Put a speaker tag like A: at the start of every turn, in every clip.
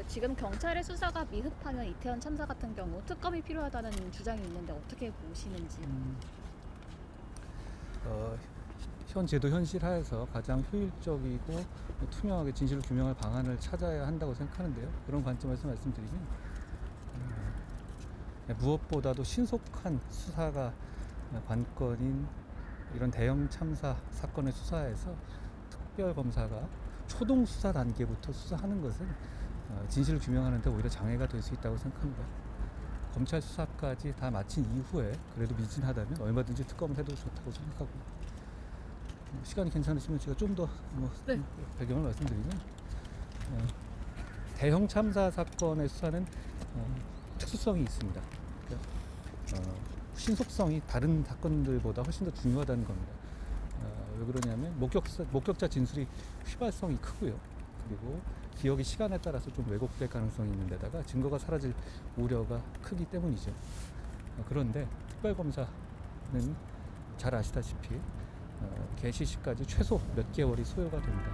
A: 지금 경찰의 수사가 미흡하면 이태원 참사 같은 경우 특검이 필요하다는 주장이 있는데 어떻게 보시는지.
B: 현 제도 현실 하에서 가장 효율적이고 투명하게 진실을 규명할 방안을 찾아야 한다고 생각하는데요. 그런 관점에서 말씀드리면 무엇보다도 신속한 수사가 관건인 이런 대형 참사 사건의 수사에서 특별검사가 초동 수사 단계부터 수사하는 것은 진실을 규명하는 데 오히려 장애가 될 수 있다고 생각합니다. 검찰 수사까지 다 마친 이후에 그래도 미진하다면 얼마든지 특검을 해도 좋다고 생각하고, 시간이 괜찮으시면 제가 좀 더
A: 네.
B: 배경을 말씀드리면, 대형 참사 사건의 수사는 특수성이 있습니다. 그러니까 신속성이 다른 사건들보다 훨씬 더 중요하다는 겁니다. 왜 그러냐면 목격자 진술이 휘발성이 크고요. 그리고 기억이 시간에 따라서 좀 왜곡될 가능성이 있는 데다가 증거가 사라질 우려가 크기 때문이죠. 그런데 특별검사는 잘 아시다시피 개시 시까지 최소 몇 개월이 소요가 됩니다.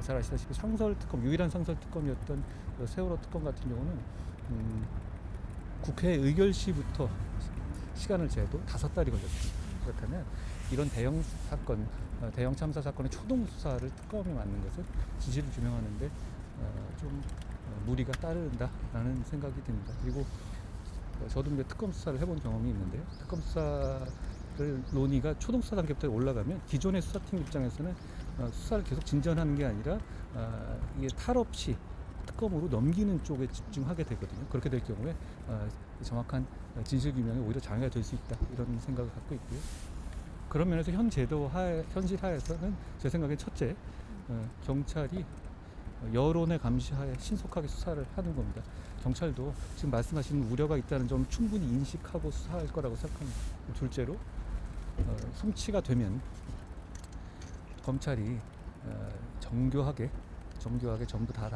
B: 잘 아시다시피 상설특검, 유일한 상설특검이었던 세월호 특검 같은 경우는 국회 의결 시부터 시간을 재도 5달이 걸렸습니다. 그렇다면 이런 대형 사건, 대형 참사 사건의 초동 수사를 특검이 맡는 것은 진실을 규명하는데 좀 무리가 따른다라는 생각이 듭니다. 그리고 저도 이제 특검 수사를 해본 경험이 있는데요. 특검 수사를 논의가 초동 수사 단계부터 올라가면 기존의 수사팀 입장에서는 수사를 계속 진전하는 게 아니라 이게 탈 없이 특검으로 넘기는 쪽에 집중하게 되거든요. 그렇게 될 경우에 정확한 진실 규명에 오히려 장애가 될 수 있다, 이런 생각을 갖고 있고요. 그런 면에서 현 제도 현실 하에서는 제 생각엔 첫째, 경찰이 여론의 감시하에 신속하게 수사를 하는 겁니다. 경찰도 지금 말씀하시는 우려가 있다는 점 충분히 인식하고 수사할 거라고 생각합니다. 둘째로, 송치가 되면 검찰이 정교하게 전부 다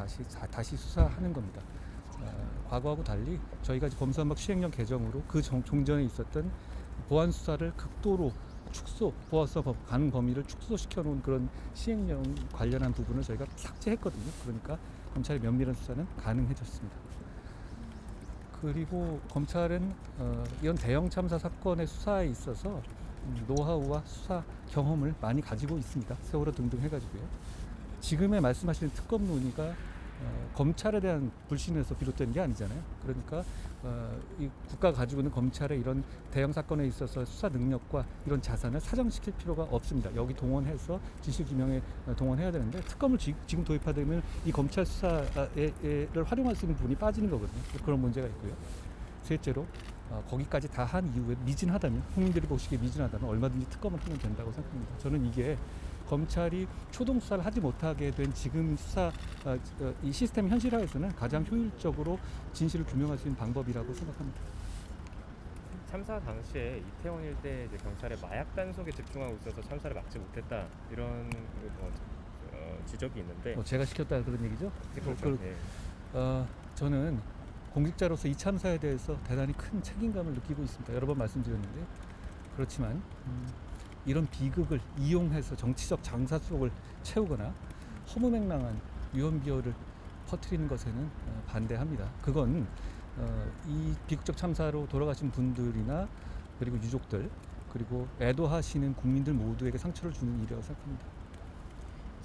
B: 다시 수사하는 겁니다. 과거하고 달리 저희가 검수완박 시행령 개정으로 그 종전에 있었던 보안 수사를 극도로 보안수사 가능 범위를 축소시켜 놓은 그런 시행령 관련한 부분을 저희가 삭제했거든요. 그러니까 검찰의 면밀한 수사는 가능해졌습니다. 그리고 검찰은 이런 대형 참사 사건의 수사에 있어서 노하우와 수사 경험을 많이 가지고 있습니다. 세월호 등등 해가지고요. 지금의 말씀하시는 특검 논의가 검찰에 대한 불신에서 비롯된 게 아니잖아요. 그러니까 이 국가가 가지고 있는 검찰의 이런 대형 사건에 있어서 수사 능력과 이런 자산을 사정시킬 필요가 없습니다. 여기 동원해서 진실규명에 동원해야 되는데, 특검을 지금 도입하려면 이 검찰 수사를 활용할 수 있는 부분이 빠지는 거거든요. 그런 문제가 있고요. 셋째로, 거기까지 다 한 이후에 미진하다면, 국민들이 보시기에 미진하다면 얼마든지 특검을 하면 된다고 생각합니다. 저는 이게 검찰이 초동 수사를 하지 못하게 된 지금 이 시스템 현실화에서는 가장 효율적으로 진실을 규명할 수 있는 방법이라고 생각합니다.
C: 참사 당시에 이태원 일대 이제 경찰의 마약 단속에 집중하고 있어서 참사를 막지 못했다, 이런 지적이 있는데,
B: 제가 시켰다 그런 얘기죠?
C: 그렇죠. 네.
B: 저는 공직자로서 이 참사에 대해서 대단히 큰 책임감을 느끼고 있습니다. 여러 번 말씀드렸는데, 그렇지만 이런 비극을 이용해서 정치적 장사 속을 채우거나 허무맹랑한 유언비어를 퍼뜨리는 것에는 반대합니다. 그건 이 비극적 참사로 돌아가신 분들이나 그리고 유족들, 그리고 애도하시는 국민들 모두에게 상처를 주는 일이라고 생각합니다.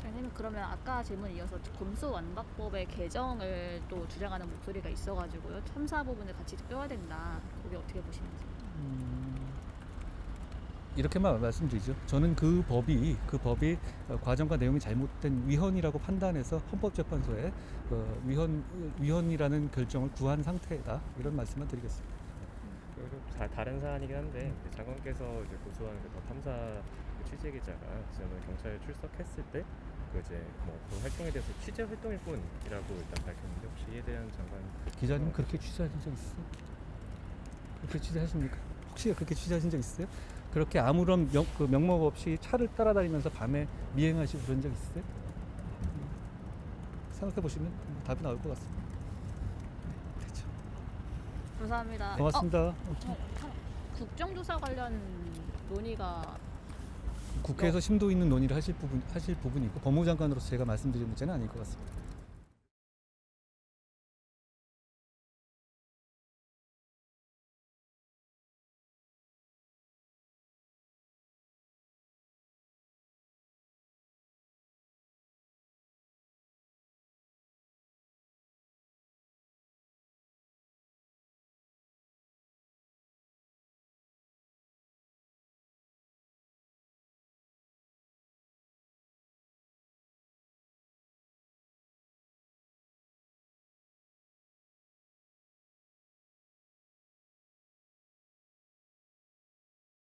A: 장님, 그러면 아까 질문 이어서 검수완박법의 개정을 또 주장하는 목소리가 있어가지고요. 참사 부분을 같이 껴야 된다. 그게 어떻게 보시는지.
B: 이렇게만 말씀드리죠. 저는 그 법이 과정과 내용이 잘못된 위헌이라고 판단해서 헌법재판소에 위헌이라는 결정을 구한 상태다, 이런 말씀만 드리겠습니다.
C: 그리고 다른 사안이긴 한데, 장관께서 이제 고소한 그 탐사 취재 기자가 저는 경찰에 출석했을 때 그 활동에 대해서 취재 활동일 뿐이라고 일단 밝혔는데, 혹시 이에 대한 장관
B: 기자님 그렇게 취재하신 적 있어요? 그렇게 취재하십니까? 혹시 그렇게 취재하신 적 있어요? 그렇게 아무런 명목 없이 차를 따라다니면서 밤에 미행하시고 그런 적 있어요? 생각해 보시면 답이 나올 것 같습니다. 그렇죠.
A: 감사합니다.
B: 고맙습니다.
A: 국정조사 관련 논의가
B: 국회에서 심도 있는 논의를 하실 부분이고, 법무부 장관으로서 제가 말씀드릴 문제는 아닐 것 같습니다.